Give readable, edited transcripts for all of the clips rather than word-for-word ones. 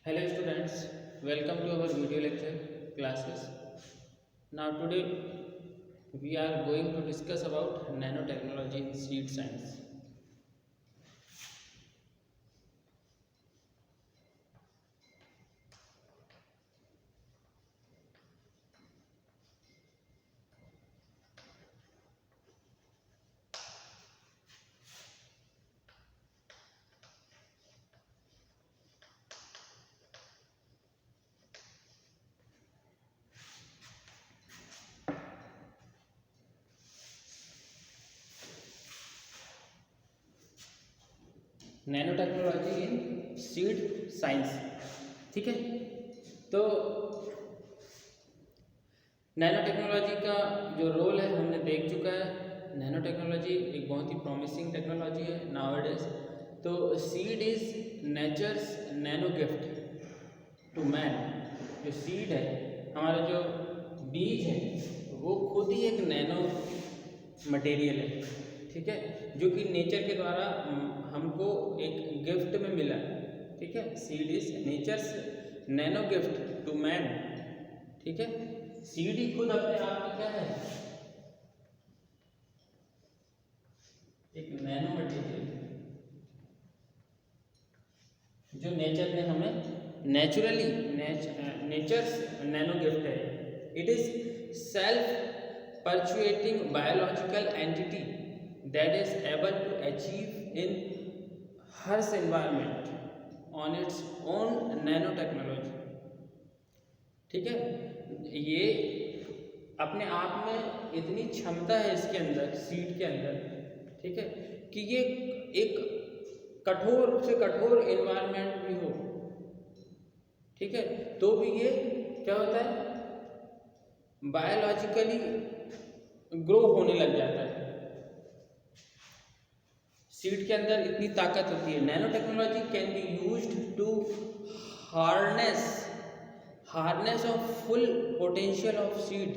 Hello students, welcome to our video lecture classes. Now today we are going to discuss about nanotechnology in seed science. Nanotechnology in seed science, ठीक है। तो nano technology का जो role है हमने देख चुका है। नैनो टेक्नोलॉजी एक बहुत ही प्रॉमिसिंग टेक्नोलॉजी है नाउअडेज। तो seed is nature's nano gift to man. जो सीड है, हमारा जो बीज है, वो खुद ही एक नैनो मटेरियल है, ठीक है, जो कि नेचर के द्वारा हमको एक गिफ्ट में मिला है, ठीक है। Seed is nature's nano gift to man, ठीक है। सीड ही खुद अपने आप में क्या है, एक नैनो मटेरियल जो नेचर ने हमें नेचुरली नेचर्स नैनो गिफ्ट है। It is self perpetuating biological entity that is able to achieve in hers environment on its own nano technology, ठीक है। ये अपने आप में इतनी क्षमता है इसके अंदर, सीड के अंदर, ठीक है, कि ये एक कठोर से कठोर एनवायरनमेंट भी हो, ठीक है, तो भी ये क्या होता है, बायोलॉजिकली ग्रो होने लग जाता है। सीड के अंदर इतनी ताकत होती है। Nano technology can be used to harness of full potential of seed.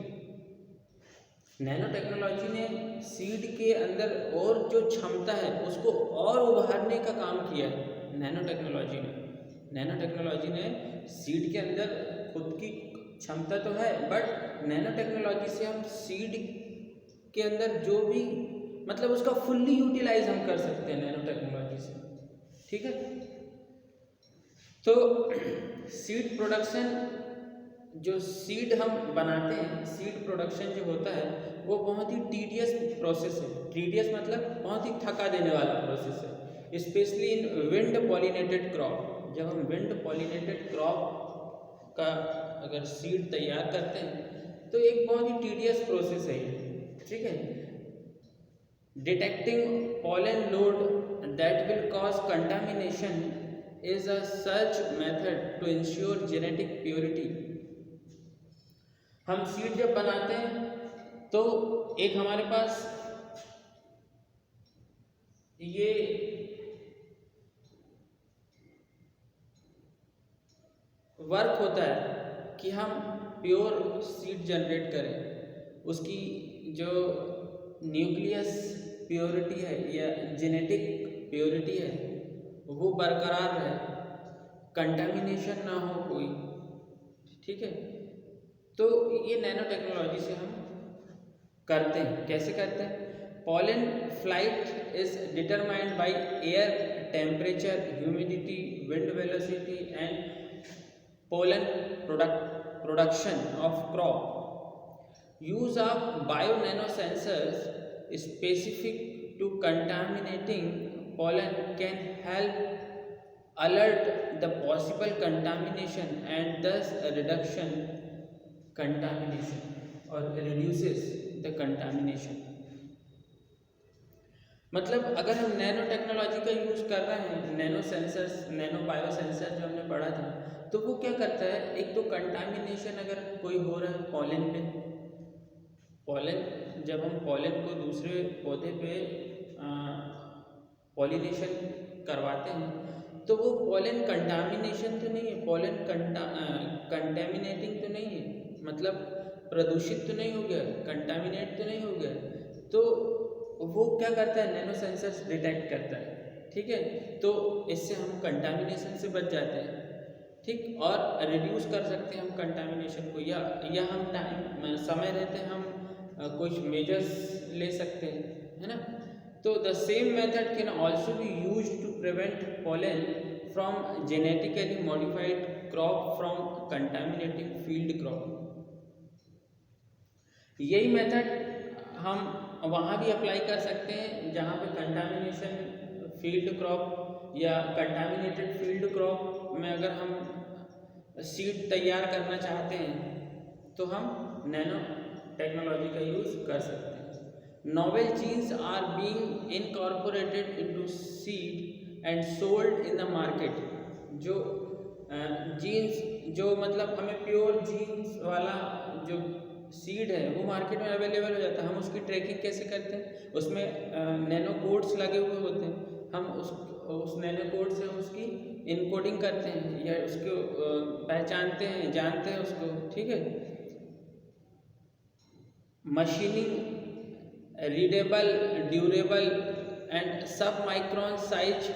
Nano technology ने सीड के अंदर और जो क्षमता है उसको और उभारने का काम किया है। नैनो टेक्नोलॉजी ने सीड के अंदर खुद की क्षमता तो है, बट नैनो टेक्नोलॉजी से हम सीड के अंदर जो भी मतलब उसका फुल्ली यूटिलाइज हम कर सकते हैं नैनो टेक्नोलॉजी से, ठीक है। तो सीड प्रोडक्शन, जो सीड हम बनाते हैं, सीड प्रोडक्शन जो होता है वो बहुत ही टीडियस प्रोसेस है। टीडियस मतलब बहुत ही थका देने वाला प्रोसेस है, specially in wind pollinated crop. जब हम विंड पॉलिनेटेड क्रॉप का अगर सीड तैयार करते हैं तो एक बहुत ही टीडियस प्रोसेस है ये, ठीक है। Detecting pollen load that will cause contamination is a such method to ensure genetic purity। हम सीड जब बनाते हैं तो एक हमारे पास ये वर्क होता है कि हम प्योर सीड जनरेट करें, उसकी जो न्यूक्लियस प्योरिटी है या जेनेटिक प्योरिटी है वो बरकरार रहे, कंटामिनेशन ना हो कोई, ठीक है। तो ये नैनो टेक्नोलॉजी से हम करते हैं। कैसे करते हैं? pollen flight is determined by air temperature, humidity, wind velocity and pollen production of crop. Use of bio-nanosensors specific to contaminating pollen can help alert the possible contamination and thus reduction contamination or reduces the contamination। मतलब अगर हम nano technology का use कर रहे हैं, nano sensors, nano bio sensor जो हमने पढ़ा था, तो वो क्या करता है, एक तो कंटामिनेशन अगर कोई हो रहा है पॉलन पे, पॉलन जब हम पॉलन को दूसरे पौधे पे पॉलिनेशन करवाते हैं तो वो पॉलन कंटामिनेशन तो नहीं है, पॉलन कंटामिनेटिंग तो नहीं है, मतलब प्रदूषित तो नहीं हो गया, कंटामिनेट तो नहीं हो गया, तो वो क्या करता है, नैनो सेंसर्स डिटेक्ट करता है, ठीक है। तो इससे हम कंटामिनेशन से बच जाते हैं, ठीक, और रिड्यूस कर सकते हैं हम कंटामिनेशन को, या हम टाइम समय रहते हम कुछ मेजर्स ले सकते हैं, है ना। तो the same method can also be use to prevent pollen from genetically modified crop from contaminating field crop. यही मेथड हम वहाँ भी अप्लाई कर सकते हैं जहाँ पे कंटामिनेशन फील्ड क्रॉप या कंटामिनेटेड फील्ड क्रॉप में अगर हम सीड तैयार करना चाहते हैं तो हम नैनो टेक्नोलॉजी का यूज़ कर सकते हैं। Novel genes are being incorporated into seed and sold in the market. जो जीन्स जो मतलब हमें प्योर जीन्स वाला जो सीड है वो मार्केट में अवेलेबल हो जाता है। हम उसकी ट्रैकिंग कैसे करते हैं, उसमें नैनो कोड्स लगे हुए होते हैं, हम उस नैनो कोड से उसकी इनकोडिंग करते हैं या उसको पहचानते हैं, जानते हैं उसको, ठीक है। मशीनिंग रीडेबल, ड्यूरेबल एंड सब माइक्रोन साइज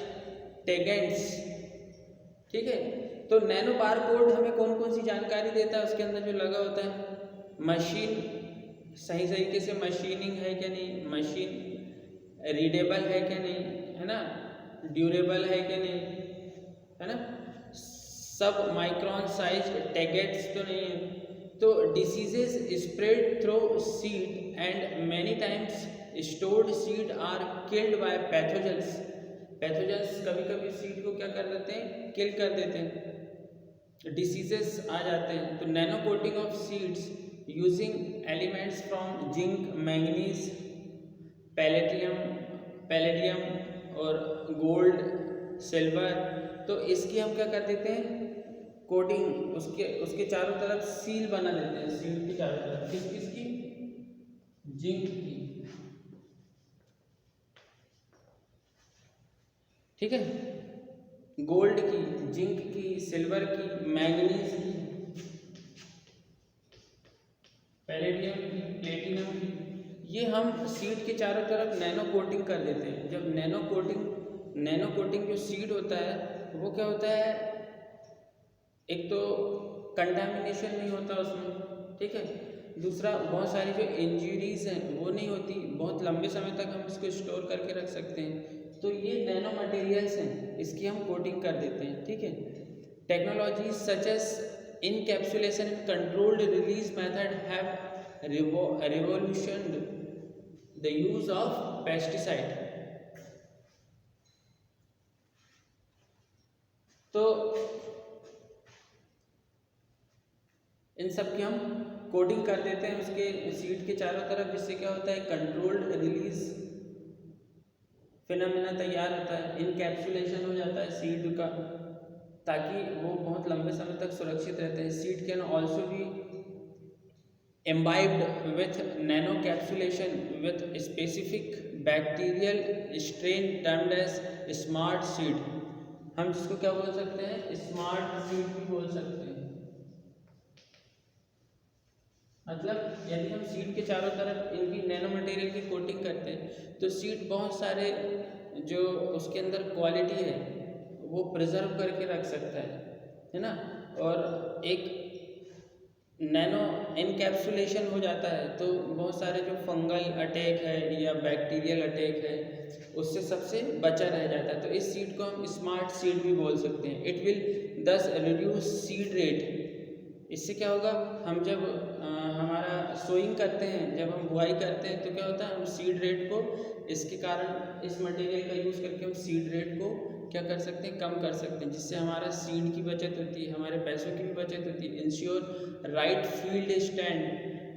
टेगेंट्स, ठीक है। तो नैनो बार कोड हमें कौन कौन सी जानकारी देता है, उसके अंदर जो लगा होता है, मशीन सही तरीके से मशीनिंग है क्या नहीं, मशीन रीडेबल है क्या नहीं, है ना, ड्यूरेबल है क्या नहीं, है ना, सब माइक्रोन साइज टैगेट्स तो नहीं है। तो diseases spread through seed and many times stored seed are killed by pathogens. Pathogens कभी कभी सीड को क्या कर देते हैं, किल कर देते हैं, डिसीजेस आ जाते हैं। तो nano coating of seeds using elements from zinc, manganese, palladium और गोल्ड, सिल्वर, तो इसकी हम क्या कर देते हैं, कोटिंग, उसके चारों तरफ सील बना देते हैं, सील के चारों तरफ, किसकी, जिंक की, ठीक है, गोल्ड की, जिंक की, सिल्वर की, मैंगनीज की, पैलेडियम की, प्लेटिनम की, ये हम सीड के चारों तरफ नैनो कोटिंग कर देते हैं। जब नैनो कोटिंग जो सीड होता है वो क्या होता है, एक तो कंटामिनेशन नहीं होता उसमें, ठीक है, दूसरा बहुत सारी जो इंजरीज हैं वो नहीं होती, बहुत लंबे समय तक हम इसको स्टोर करके रख सकते हैं। तो ये नैनो मटेरियल्स हैं, इसकी हम कोटिंग कर देते हैं, ठीक है। Technology such as encapsulation and controlled release method have revolutionized the use of pesticide। तो इन सब की हम कोटिंग कर देते हैं उसके सीड के चारों तरफ, जिससे क्या होता है, कंट्रोल्ड रिलीज फिनोमेना तैयार होता है, इनकैप्सुलेशन हो जाता है सीड का, ताकि वो बहुत लंबे समय तक सुरक्षित रहते हैं। Seed can also B imbibed with nanocapsulation with specific bacterial strain termed as smart seed। हम जिसको क्या बोल सकते हैं, स्मार्ट सीड भी बोल सकते हैं। मतलब यदि हम सीड के चारों तरफ इनकी नैनो मटेरियल की कोटिंग करते हैं तो सीड बहुत सारे जो उसके अंदर क्वालिटी है वो प्रिजर्व करके रख सकता है ना। और एक नैनो इनकैप्सुलेशन हो जाता है तो बहुत सारे जो फंगल अटैक है या बैक्टीरियल अटैक है उससे सबसे बचा रह जाता है। तो इस सीड को हम स्मार्ट सीड भी बोल सकते हैं। इट विल दस रिड्यूस सीड रेट। इससे क्या होगा, हम जब हमारा सोइंग करते हैं, जब हम बुआई करते हैं तो क्या होता है, हम सीड रेट को, इसके कारण इस मटेरियल का यूज़ करके हम सीड रेट को क्या कर सकते हैं, कम कर सकते हैं, जिससे हमारा सीड की बचत होती है, हमारे पैसों की भी बचत होती है। Ensure right field stand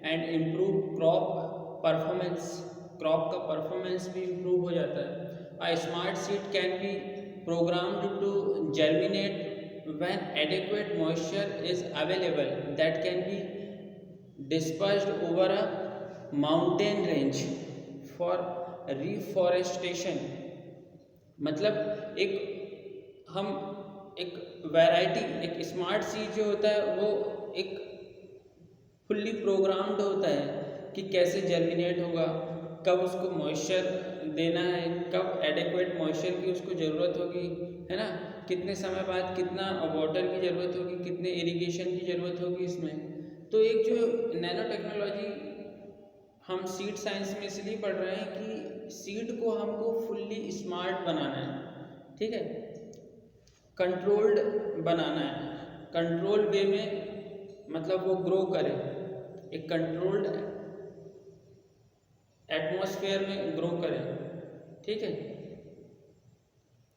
and improve crop performance. Crop का परफॉर्मेंस भी इम्प्रूव हो जाता है। A smart seed can be programmed to germinate when adequate moisture is available that can be dispersed over a mountain range for reforestation। मतलब एक variety, एक smart seed जो होता है वो एक फुल्ली प्रोग्राम्ड होता है कि कैसे जर्मिनेट होगा, कब उसको मॉइस्चर देना है, कब एडेक्वेट मॉइस्चर की उसको ज़रूरत होगी, है ना, कितने समय बाद कितना वाटर की ज़रूरत होगी, कितने इरिगेशन की ज़रूरत होगी इसमें। तो एक जो नैनो टेक्नोलॉजी हम सीड साइंस में इसलिए पढ़ रहे हैं कि सीड को हमको फुल्ली स्मार्ट बनाना है, ठीक है, कंट्रोल्ड बनाना है, कंट्रोल वे में, मतलब वो ग्रो करे एक कंट्रोल्ड एटमॉस्फेयर में ग्रो करे, ठीक है।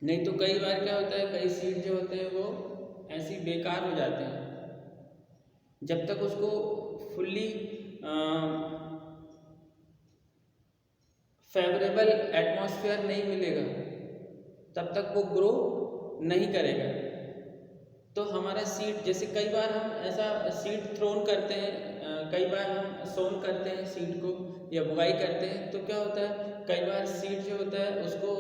नहीं तो कई बार क्या होता है, कई सीड जो होते हैं वो ऐसे ही बेकार हो जाते हैं, जब तक उसको फुल्ली फेवरेबल एटमॉस्फेयर नहीं मिलेगा तब तक वो ग्रो नहीं करेगा। तो हमारा सीड, जैसे कई बार हम ऐसा सीड थ्रोन करते हैं, कई बार हम सोन करते हैं सीड को या बुआई करते हैं, तो क्या होता है, कई बार सीड जो होता है उसको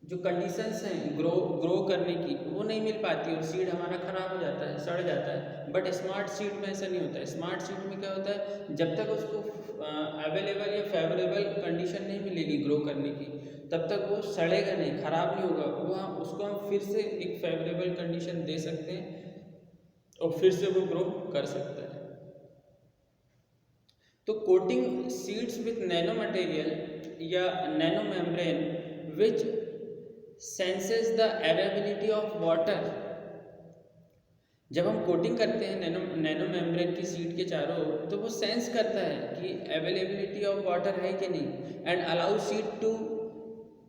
जो कंडीशंस हैं ग्रो करने की वो नहीं मिल पाती और सीड हमारा ख़राब हो जाता है, सड़ जाता है। बट स्मार्ट सीड में ऐसा नहीं होता है। स्मार्ट सीड में क्या होता है, जब तक उसको अवेलेबल या फेवरेबल कंडीशन नहीं मिलेगी ग्रो करने की, तब तक वो सड़ेगा नहीं, ख़राब नहीं होगा, वो हम उसको हम फिर से एक फेवरेबल कंडीशन दे सकते हैं और फिर से वो ग्रो कर सकता है। तो coating seeds with nano material या nano membrane which senses the availability of water. जब हम कोटिंग करते हैं नैनो मेम्ब्रेन की सीड के चारों ओर, तो वो सेंस करता है कि अवेलेबिलिटी ऑफ वाटर है कि नहीं, and allow seed to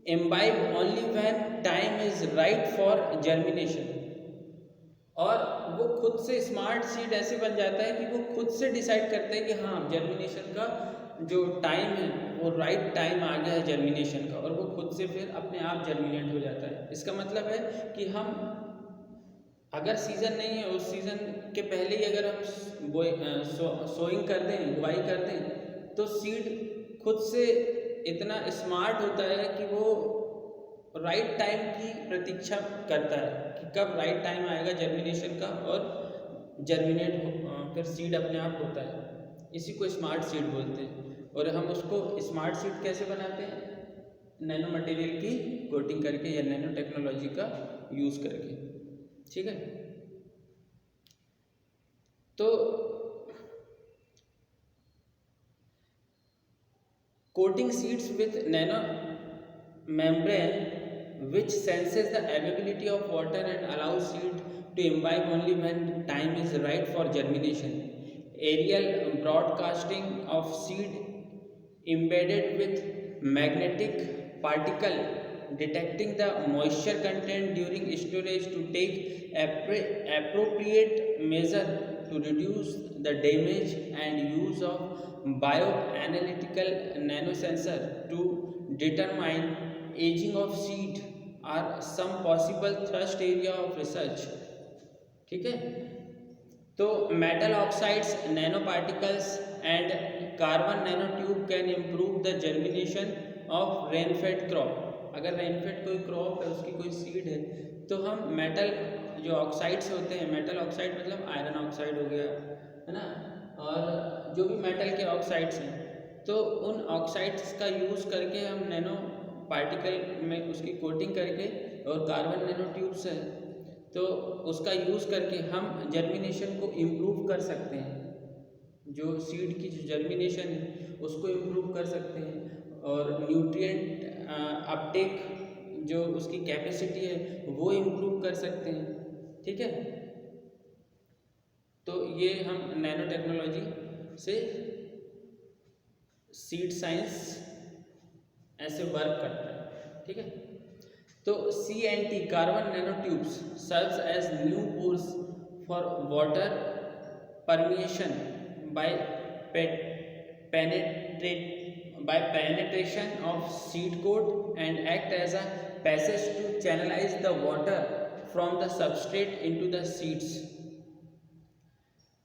imbibe only when time is right for germination. और वो खुद से स्मार्ट सीड ऐसे बन जाता है कि वो खुद से डिसाइड करते हैं कि हाँ जर्मिनेशन का जो टाइम है वो राइट टाइम आ गया है जर्मिनेशन का, और वो खुद से फिर अपने आप जर्मिनेट हो जाता है। इसका मतलब है कि हम अगर सीज़न नहीं है, उस सीज़न के पहले ही अगर हम सोइंग कर दें, बुआई कर दें, तो सीड खुद से इतना स्मार्ट होता है कि वो राइट टाइम की प्रतीक्षा करता है कि कब राइट टाइम आएगा जर्मिनेशन का, और जर्मिनेट फिर सीड अपने आप होता है। इसी को स्मार्ट सीड बोलते हैं। और हम उसको स्मार्ट सीड कैसे बनाते हैं, नैनो मटेरियल की कोटिंग करके या नैनो टेक्नोलॉजी का यूज़ करके, ठीक है। तो coating seeds with nano membrane which senses the availability of water and allows seed to imbibe only when time is right for germination. Aerial broadcasting of seed embedded with magnetic particle detecting the moisture content during storage to take appropriate measure to reduce the damage, and use of bioanalytical nanosensor to determine aging of seed are some possible thrust area of research, ठीक है। तो metal oxides, nano particles and carbon nano tube can improve the germination of rainfed crop. अगर rainfed कोई crop है, उसकी कोई seed है, तो हम मेटल जो ऑक्साइड्स होते हैं, मेटल ऑक्साइड मतलब आयरन ऑक्साइड हो गया, है ना, और जो भी मेटल के ऑक्साइड्स हैं, तो उन ऑक्साइड्स का यूज़ करके हम नैनो पार्टिकल में उसकी कोटिंग करके, और कार्बन नैनो ट्यूब्स है तो उसका यूज़ करके हम जर्मिनेशन को इम्प्रूव कर सकते हैं। जो सीड की जो जर्मिनेशन है उसको इम्प्रूव कर सकते हैं, और न्यूट्रिएंट अपटेक जो उसकी कैपेसिटी है वो इम्प्रूव कर सकते हैं, ठीक है। तो ये हम नैनो टेक्नोलॉजी से सीड साइंस ऐसे वर्क करता है, ठीक है। तो CNT carbon nano tubes serves as new pores for water permeation by penetration of seed coat and act as a passage to channelize the water from the substrate into the seeds।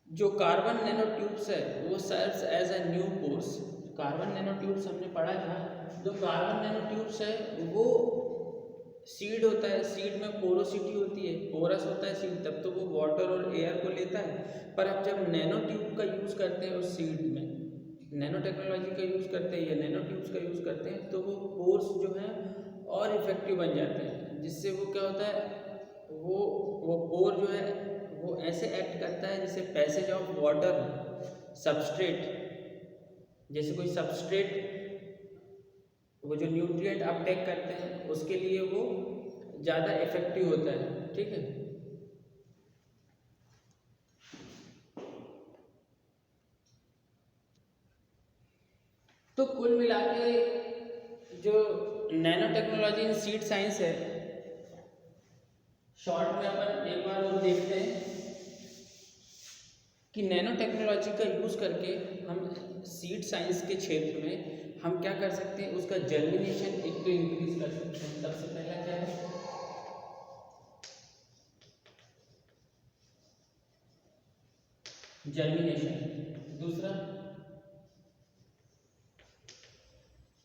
जो carbon nano tubes है वो serves as a new pores. Carbon nano tubes हमने पढ़ा था, जो carbon nano tubes है वो seed होता है, सीड में पोरोसिटी होती है, पोरस होता है सीड, तब तो वो वाटर और एयर को लेता है। पर अब जब नैनो ट्यूब का यूज़ करते हैं उस सीड में, नैनो टेक्नोलॉजी का यूज़ करते हैं या नैनो ट्यूब्स का यूज़ करते हैं तो वो पोर्स जो हैं और इफेक्टिव बन जाते हैं, जिससे वो क्या होता है, वो पोर जो है वो ऐसे एक्ट करता है जैसे पैसेज ऑफ वाटर सबस्ट्रेट, जैसे कोई सबस्ट्रेट वो जो न्यूट्रिएंट अपटेक करते हैं उसके लिए वो ज़्यादा इफेक्टिव होता है। ठीक है, तो कुल मिला के जो nano technology in seed science है, शॉर्ट में अपन एक बार और देखते हैं कि नैनो टेक्नोलॉजी का यूज़ करके हम सीड साइंस के क्षेत्र में हम क्या कर सकते हैं, उसका जर्मिनेशन एक तो इंक्रीज कर सकते हैं। सबसे पहला क्या है, जर्मिनेशन, दूसरा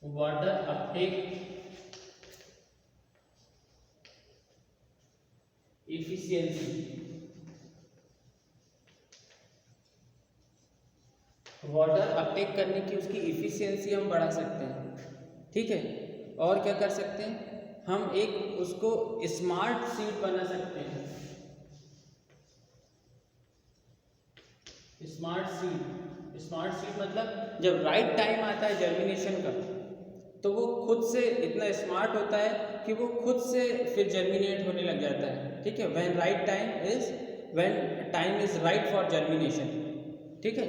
water Uptake efficiency, water Uptake करने की उसकी इफिशियंसी हम बढ़ा सकते हैं। ठीक है, और क्या कर सकते हैं, हम एक उसको स्मार्ट सीड बना सकते हैं। स्मार्ट सीड मतलब जब राइट टाइम आता है जर्मिनेशन का तो वो खुद से इतना स्मार्ट होता है कि वो खुद से फिर जर्मिनेट होने लग जाता है। ठीक है, when time is right for germination. ठीक है,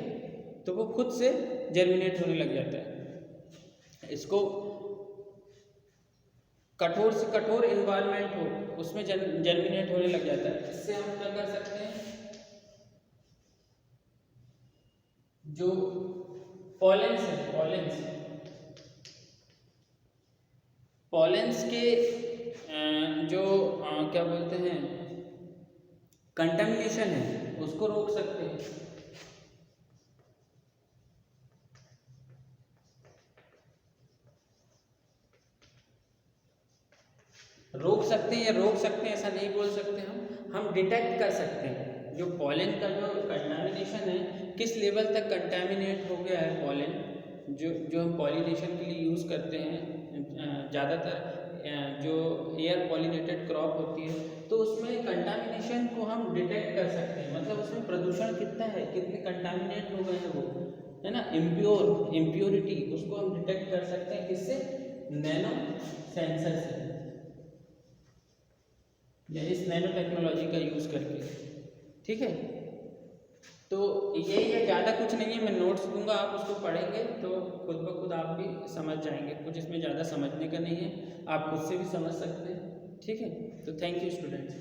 तो वो खुद से जर्मिनेट होने लग जाता है। इसको कठोर से कठोर इन्वायरमेंट हो उसमें जर्मिनेट होने लग जाता है। इससे हम क्या कर सकते हैं, जो पॉलेंस है, पॉलेंस के जो क्या बोलते हैं कंटामिनेशन है उसको रोक सकते हैं। या रोक सकते हैं ऐसा नहीं बोल सकते, हम डिटेक्ट कर सकते हैं जो पॉलन का जो कंटामिनेशन है किस लेवल तक कंटामिनेट हो गया है पॉलन, जो हम पॉलिनेशन के लिए यूज़ करते हैं। ज़्यादातर जो एयर पॉलिनेटेड क्रॉप होती है तो उसमें कंटामिनेशन को हम डिटेक्ट कर सकते हैं, मतलब उसमें प्रदूषण कितना है, कितने कंटामिनेट हो गए हैं वो, है ना, इम्प्योरिटी, उसको हम डिटेक्ट कर सकते हैं किससे, नैनो सेंसर से या इस नैनो टेक्नोलॉजी का यूज़ करके। ठीक है, तो यही है, ज़्यादा कुछ नहीं है। मैं नोट्स दूंगा, आप उसको पढ़ेंगे तो खुद ब खुद आप भी समझ जाएंगे। कुछ इसमें ज़्यादा समझने का नहीं है, आप खुद से भी समझ सकते हैं। ठीक है, तो थैंक यू स्टूडेंट्स।